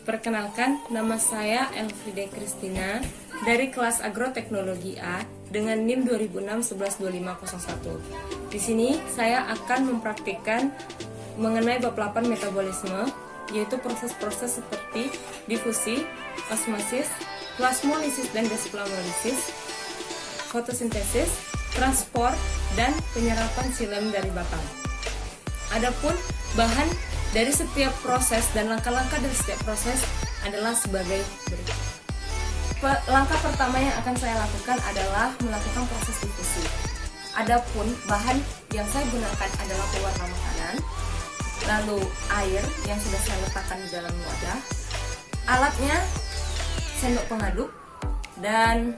Perkenalkan, nama saya Elfride Christina dari kelas Agroteknologi A dengan NIM 2006-112501. Di sini saya akan mempraktikkan mengenai bab 8 metabolisme, yaitu proses-proses seperti difusi, osmosis, plasmolisis dan desplasmolisis, fotosintesis, transport, dan penyerapan xilem dari batang. Adapun bahan dari setiap proses dan langkah-langkah dari setiap proses adalah sebagai berikut. Langkah pertama yang akan saya lakukan adalah melakukan proses difusi. Adapun bahan yang saya gunakan adalah pewarna makanan, lalu air yang sudah saya letakkan di dalam wadah, alatnya sendok pengaduk, dan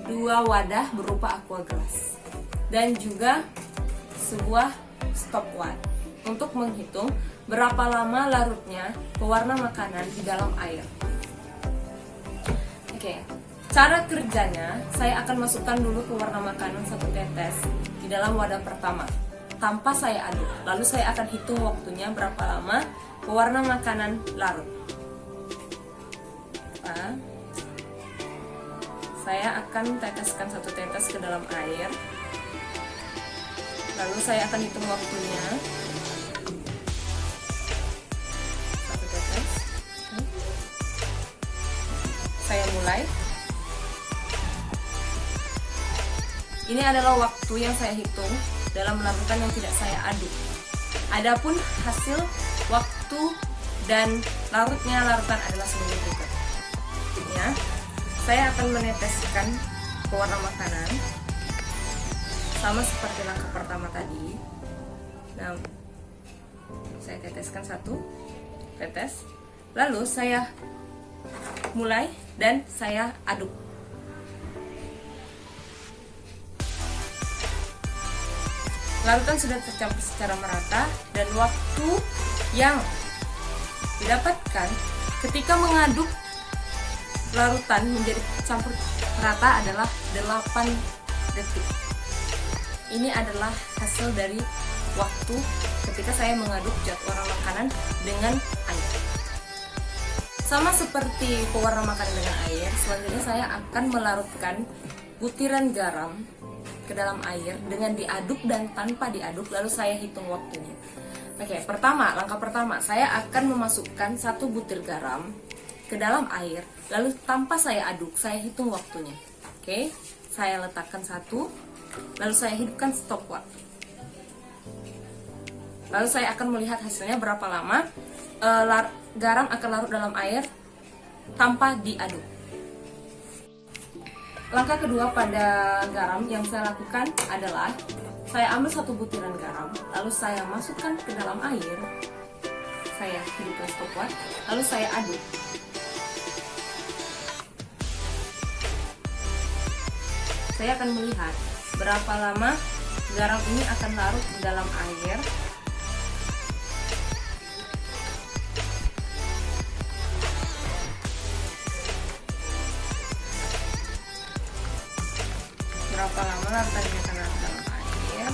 2 wadah berupa aqua glass, dan juga sebuah stopwatch untuk menghitung berapa lama larutnya pewarna makanan di dalam air. Oke, cara kerjanya saya akan masukkan dulu pewarna makanan 1 tetes di dalam wadah pertama tanpa saya aduk. Lalu saya akan hitung waktunya berapa lama pewarna makanan larut. Saya akan teteskan 1 tetes ke dalam air. Lalu saya akan hitung waktunya. 1 tetes. Saya mulai. Ini adalah waktu yang saya hitung dalam melakukan yang tidak saya aduk. Adapun hasil waktu dan larutnya larutan adalah sebagai berikut. Ya, saya akan meneteskan pewarna makanan sama seperti langkah pertama tadi. Nah, saya teteskan 1 tetes, lalu saya mulai dan saya aduk. Larutan sudah tercampur secara merata, dan waktu yang didapatkan ketika mengaduk larutan menjadi campur rata adalah 8 detik. Ini adalah hasil dari waktu ketika saya mengaduk zat warna makanan dengan air. Sama seperti pewarna makanan dengan air, selanjutnya saya akan melarutkan butiran garam ke dalam air dengan diaduk dan tanpa diaduk, lalu saya hitung waktunya. Oke, langkah pertama, saya akan memasukkan 1 butir garam ke dalam air, lalu tanpa saya aduk, saya hitung waktunya. Oke, saya letakkan 1, lalu saya hidupkan stopwatch. Lalu saya akan melihat hasilnya berapa lama garam akan larut dalam air tanpa diaduk. Langkah kedua pada garam yang saya lakukan adalah saya ambil 1 butiran garam, lalu saya masukkan ke dalam air, saya hidupkan stopwatch, lalu saya aduk. Saya akan melihat berapa lama garam ini akan larut di dalam air. Berapa lama larutan ini akan larut dalam air.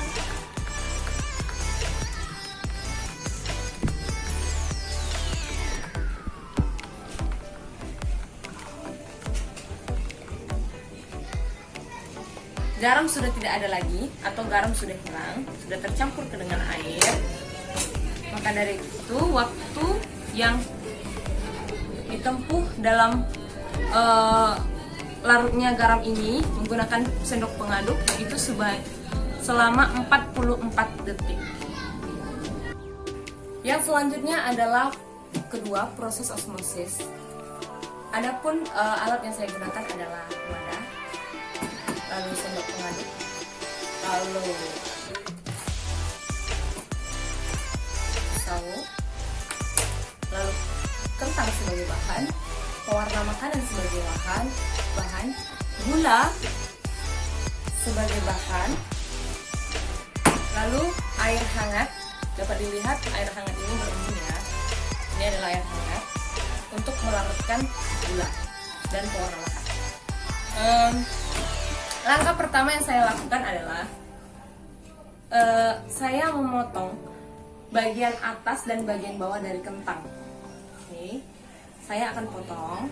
Garam sudah tidak ada lagi, atau garam sudah hilang, sudah tercampur ke dengan air. Maka dari itu, waktu yang ditempuh dalam larutnya garam ini menggunakan sendok pengaduk itu selama 44 detik. Yang selanjutnya adalah kedua, proses osmosis. Adapun alat yang saya gunakan adalah wadah, lalu sendok pengaduk, lalu pisau, lalu kentang sebagai bahan, pewarna makanan sebagai bahan, gula sebagai bahan, lalu air hangat. Dapat dilihat air hangat ini berembun ya. Ini adalah air hangat untuk melarutkan gula dan pewarna makanan. Langkah pertama yang saya lakukan adalah saya memotong bagian atas dan bagian bawah dari kentang. Oke. saya akan potong.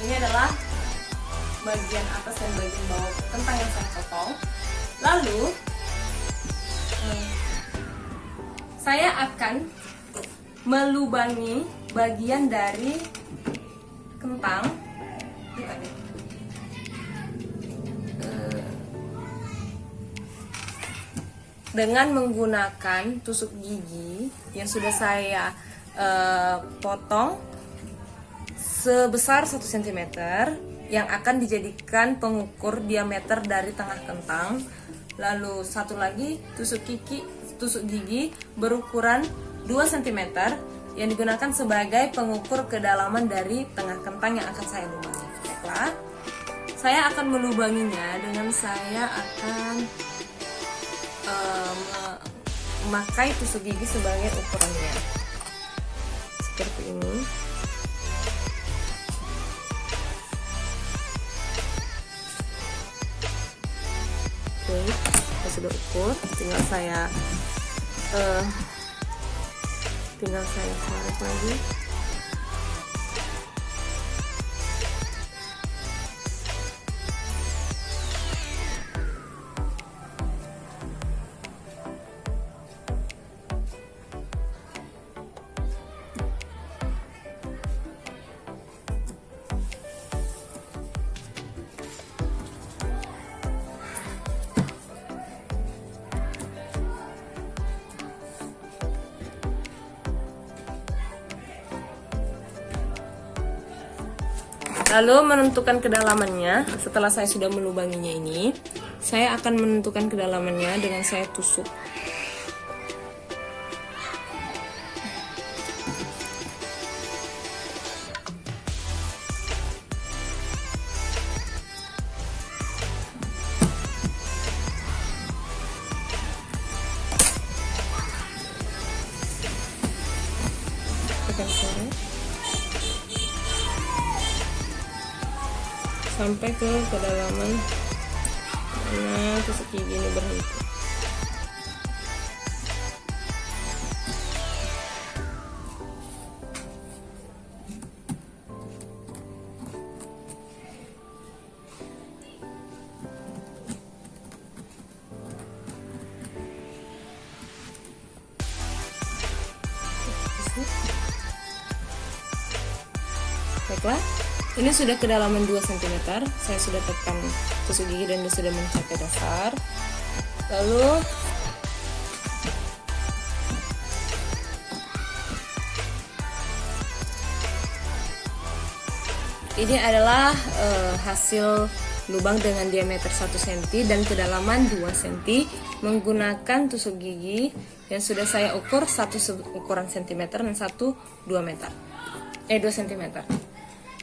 Ini adalah bagian atas dan bagian bawah kentang yang saya potong. Lalu saya akan melubangi bagian dari kentang dengan menggunakan tusuk gigi yang sudah saya potong sebesar 1 cm yang akan dijadikan pengukur diameter dari tengah kentang. Lalu satu lagi tusuk gigi berukuran 2 cm yang digunakan sebagai pengukur kedalaman dari tengah kentang yang akan saya lubangi. Baiklah, saya akan melubanginya dengan saya akan memakai tusuk gigi sebagai ukurannya seperti ini. Oke, saya sudah ukur, tinggal saya korek lagi. Lalu menentukan kedalamannya. Setelah saya sudah melubanginya ini, saya akan menentukan kedalamannya dengan saya tusuk. Tekan korek sampai ke kedalaman mana tusuk gigi ini berhenti. Baiklah, ini sudah kedalaman 2 cm. Saya sudah tekan tusuk gigi dan dia sudah mencapai dasar. Lalu ini adalah hasil lubang dengan diameter 1 cm dan kedalaman 2 cm menggunakan tusuk gigi yang sudah saya ukur, satu ukuran cm dan satu 2 cm.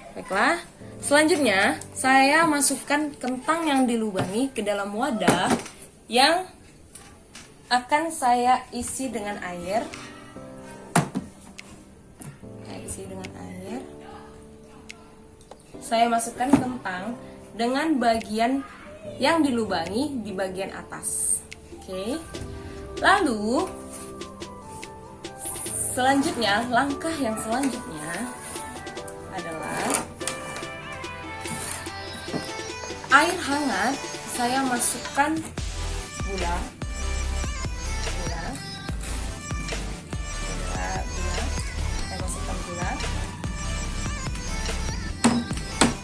Baiklah, selanjutnya saya masukkan kentang yang dilubangi ke dalam wadah yang akan saya isi dengan air. Saya masukkan kentang dengan bagian yang dilubangi di bagian atas. Oke. Lalu selanjutnya, langkah yang selanjutnya adalah air hangat. Saya masukkan gula, saya masukkan gula.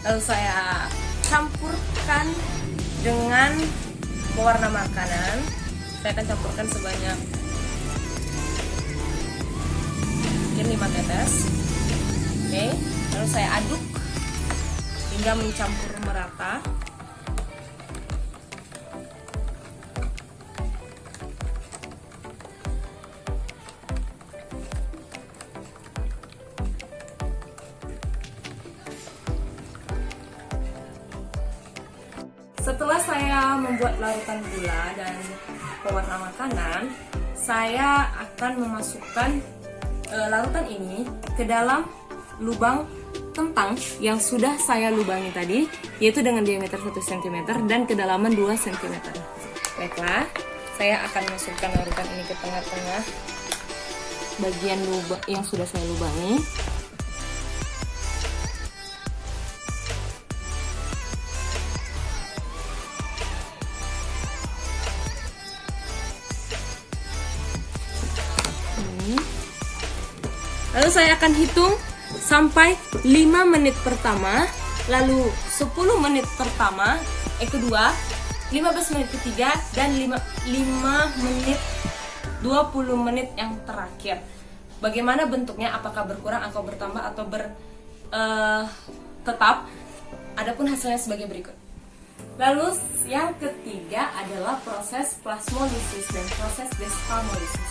Lalu saya campurkan dengan pewarna makanan. Saya akan campurkan sebanyak mungkin 5 tetes. Oke, lalu saya aduk hingga mencampur merata. Setelah saya membuat larutan gula dan pewarna makanan, saya akan memasukkan larutan ini ke dalam lubang kentang yang sudah saya lubangi tadi, yaitu dengan diameter 1 cm dan kedalaman 2 cm. Baiklah, saya akan masukkan larutan ini ke tengah-tengah bagian lubang yang sudah saya lubangi. Lalu saya akan hitung sampai 5 menit pertama, lalu 10 menit pertama, kedua, 15 menit ketiga, dan 5 menit 20 menit yang terakhir. Bagaimana bentuknya? Apakah berkurang atau bertambah atau tetap? Adapun hasilnya sebagai berikut. Lalu yang ketiga adalah proses plasmolisis dan proses desplomolisis.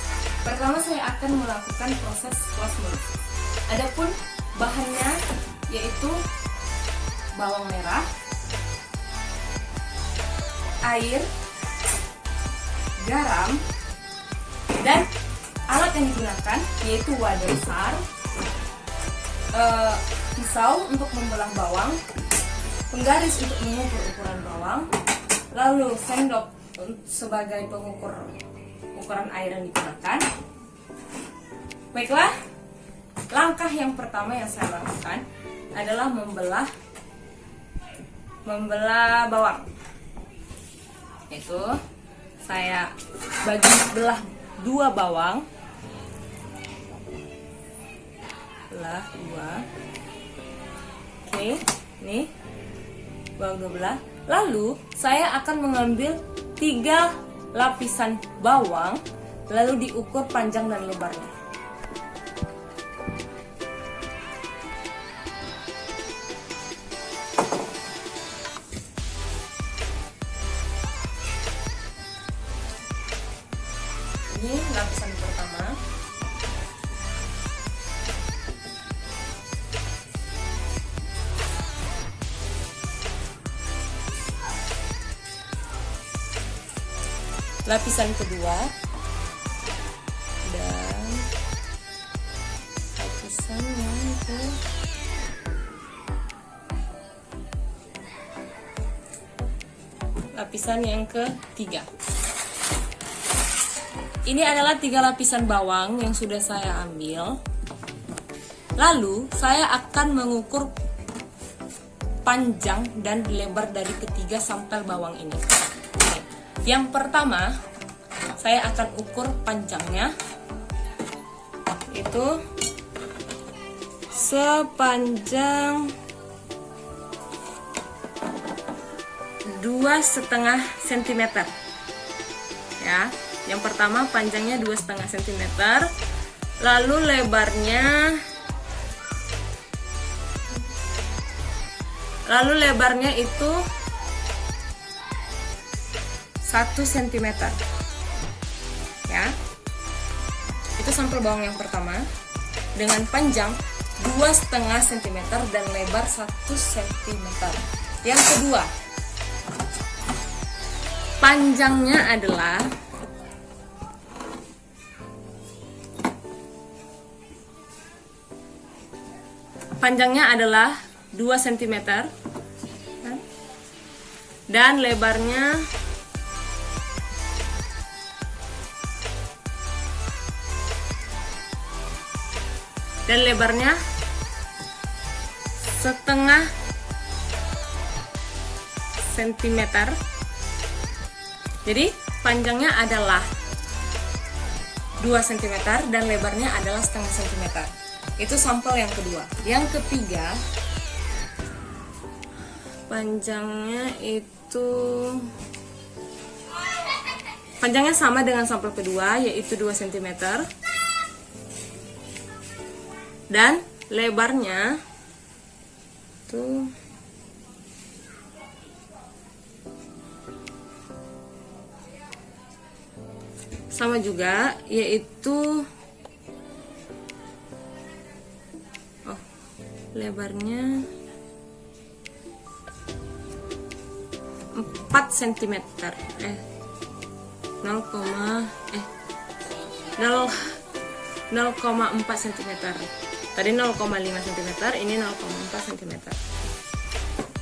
Pertama saya akan melakukan proses plasmolisis. Adapun bahannya yaitu bawang merah, air, garam, dan alat yang digunakan yaitu wadah besar, pisau untuk membelah bawang, penggaris untuk mengukur ukuran bawang, lalu sendok sebagai pengukur ukuran air yang digunakan. Baiklah, langkah yang pertama yang saya lakukan adalah membelah bawang. Itu saya belah 2 bawang, belah 2. Oke, nih bawang 2 belah. Lalu saya akan mengambil 3 lapisan bawang, lalu diukur panjang dan lebarnya. Ini lapisan pertama. Lapisan kedua dan lapisan yang ketiga. Ini adalah 3 lapisan bawang yang sudah saya ambil. Lalu saya akan mengukur panjang dan lebar dari ketiga sampel bawang ini. Yang pertama, saya akan ukur panjangnya, itu sepanjang 2,5 cm. Ya, yang pertama panjangnya 2,5 cm, lalu lebarnya itu 1 cm. Ya, itu sampel bawang yang pertama dengan panjang 2,5 cm dan lebar 1 cm. Yang kedua, panjangnya adalah 2 cm dan lebarnya setengah cm. Jadi panjangnya adalah 2 cm dan lebarnya adalah setengah cm. Itu sampel yang kedua. Yang ketiga, panjangnya sama dengan sampel kedua, yaitu 2 cm. Dan lebarnya tuh sama juga, yaitu lebarnya 4 cm. 0,4 cm. Tadi 0,5 cm, ini 0,4 cm.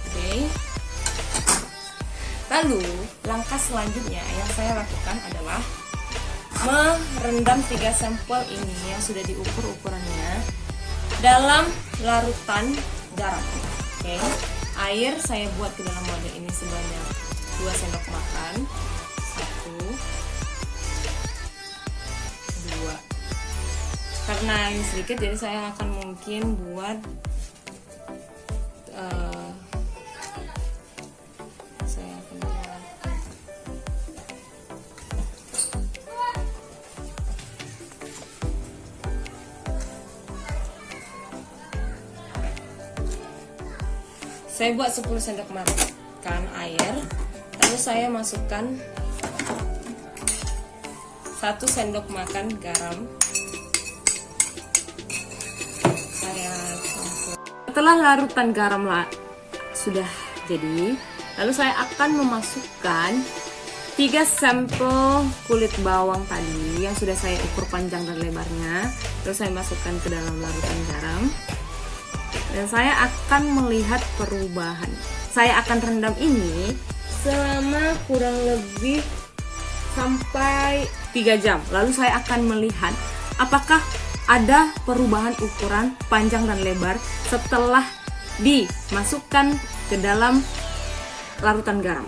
Oke. Lalu langkah selanjutnya yang saya lakukan adalah merendam 3 sampel ini yang sudah diukur ukurannya dalam larutan garam. Oke. Air saya buat ke dalam wadah ini sebanyak 2 sendok makan. 1, 2. Karena ini sedikit, jadi saya akan mungkin buat saya buat 10 sendok makan air, lalu saya masukkan 1 sendok makan garam. Saya campur. Setelah larutan garam sudah jadi, lalu saya akan memasukkan 3 sampel kulit bawang tadi yang sudah saya ukur panjang dan lebarnya. Lalu saya masukkan ke dalam larutan garam. Dan saya akan melihat perubahan. Saya akan rendam ini selama kurang lebih sampai 3 jam. Lalu saya akan melihat apakah ada perubahan ukuran panjang dan lebar setelah dimasukkan ke dalam larutan garam.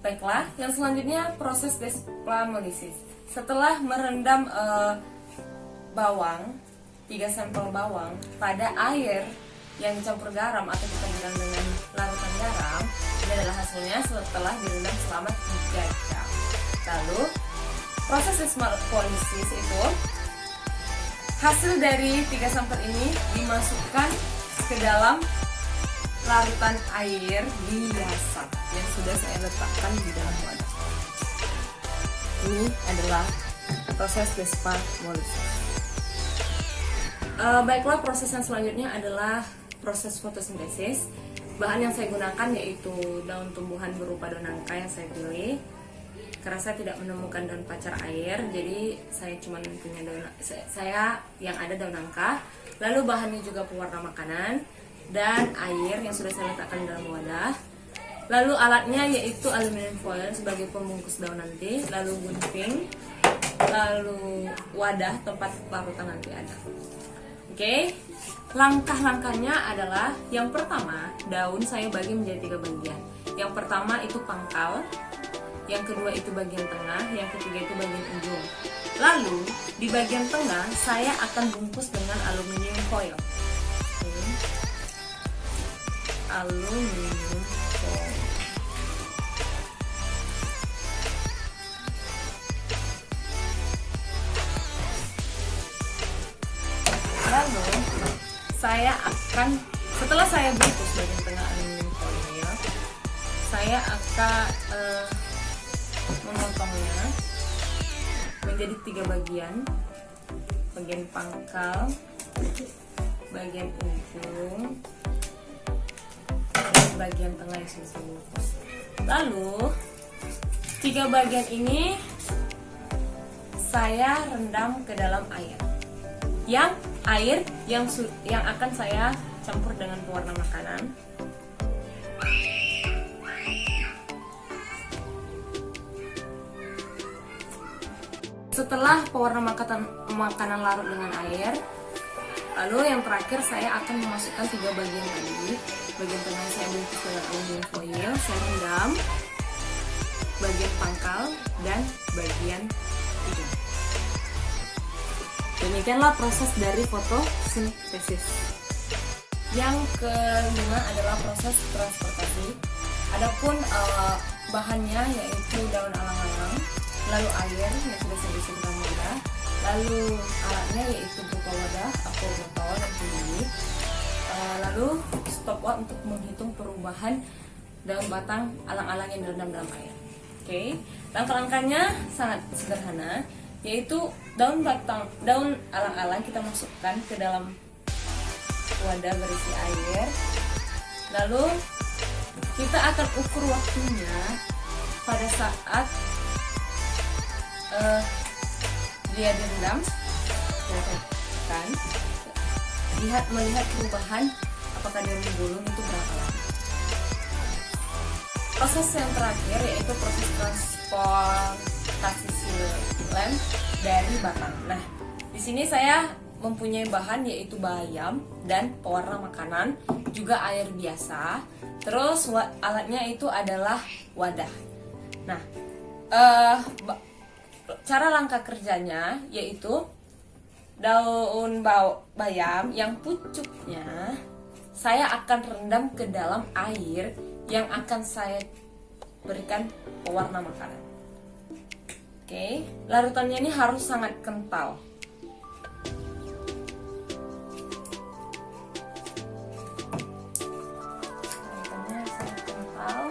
Baiklah, yang selanjutnya proses desplamolisis. Setelah merendam bawang, 3 sampel bawang pada air yang dicampur garam atau kita bilang dengan larutan garam, ini adalah hasilnya setelah direndam selama 3 jam. Lalu proses desplamolisis itu hasil dari 3 sampel ini dimasukkan ke dalam larutan air biasa yang sudah saya letakkan di dalam wadah. Ini adalah proses desplamolisis. Baiklah, proses yang selanjutnya adalah proses fotosintesis. Bahan yang saya gunakan yaitu daun tumbuhan berupa daun nangka yang saya pilih. Karena saya tidak menemukan daun pacar air, jadi saya cuma punya daun, saya yang ada daun nangka. Lalu bahannya juga pewarna makanan dan air yang sudah saya letakkan dalam wadah. Lalu alatnya yaitu aluminium foil sebagai pembungkus daun nanti, lalu gunting, lalu wadah tempat larutan nanti ada. Oke, langkah-langkahnya adalah yang pertama, daun saya bagi menjadi 3 bagian. Yang pertama itu pangkal, yang kedua itu bagian tengah, yang ketiga itu bagian ujung. Lalu di bagian tengah saya akan bungkus dengan aluminium foil. Aluminium foil. Lalu saya akan, setelah saya bungkus bagian tengah aluminium foil, saya akan memotongnya menjadi 3 bagian. Bagian pangkal, bagian ujung, dan bagian tengah yang sudah saya bungkus. Lalu 3 bagian ini saya rendam ke dalam air. Yang akan saya campur dengan pewarna makanan. Setelah pewarna makanan larut dengan air, lalu yang terakhir saya akan memasukkan 3 bagian tadi. Bagian tengah saya bungkus dengan aluminium foil, saya rendam, bagian pangkal dan bagian ujung. Demikianlah proses dari fotosintesis. Yang kelima adalah proses transportasi. Adapun bahannya yaitu daun alang-alang, lalu air yang sudah saya isi dalam wadah, lalu alatnya yaitu berupa wadah atau botol yang tinggi, lalu stopwatch untuk menghitung perubahan daun batang alang-alang yang direndam dalam air. Oke, langkah-langkahnya sangat sederhana, yaitu daun alang-alang kita masukkan ke dalam wadah berisi air, lalu kita akan ukur waktunya pada saat dia direndam, kan, melihat perubahan apakah dia menggulung itu berapa lama. Proses yang terakhir yaitu proses transportasi silam dari batang. Nah, di sini saya mempunyai bahan yaitu bayam dan pewarna makanan, juga air biasa. Terus alatnya itu adalah wadah. Nah, cara langkah kerjanya yaitu daun bayam yang pucuknya saya akan rendam ke dalam air yang akan saya berikan pewarna makanan. Oke, larutannya ini harus sangat kental. Larutannya sangat kental.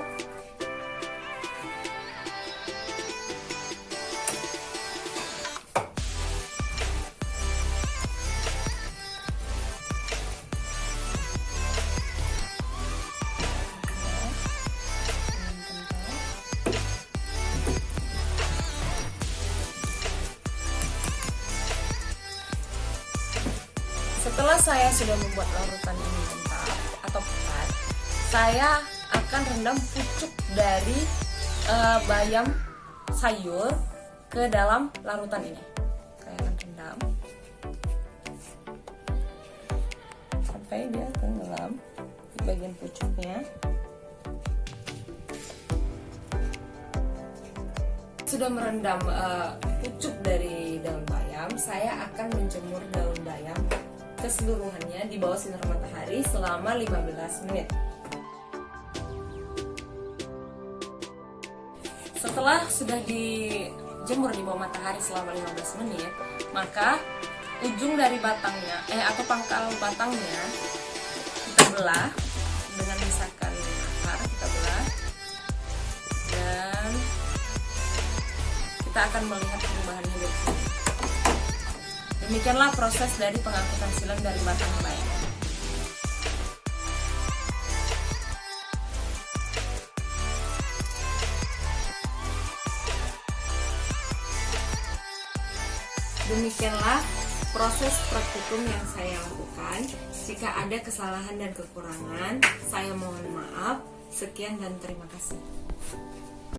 Setelah saya sudah membuat larutan ini kental atau pekat, saya akan rendam pucuk dari bayam sayur ke dalam larutan ini. Saya akan rendam sampai dia tenggelam di bagian pucuknya. Sudah merendam pucuk dari daun bayam, saya akan menjemur daun bayam keseluruhannya di bawah sinar matahari selama 15 menit. Setelah sudah dijemur di bawah matahari selama 15 menit, maka ujung dari batangnya atau pangkal batangnya kita belah dengan misalkan akar, kita belah dan kita akan melihat perubahannya dari sini. Demikianlah proses dari pengangkutan silam dari batang bayam. Demikianlah proses praktikum yang saya lakukan. Jika ada kesalahan dan kekurangan, saya mohon maaf. Sekian dan terima kasih.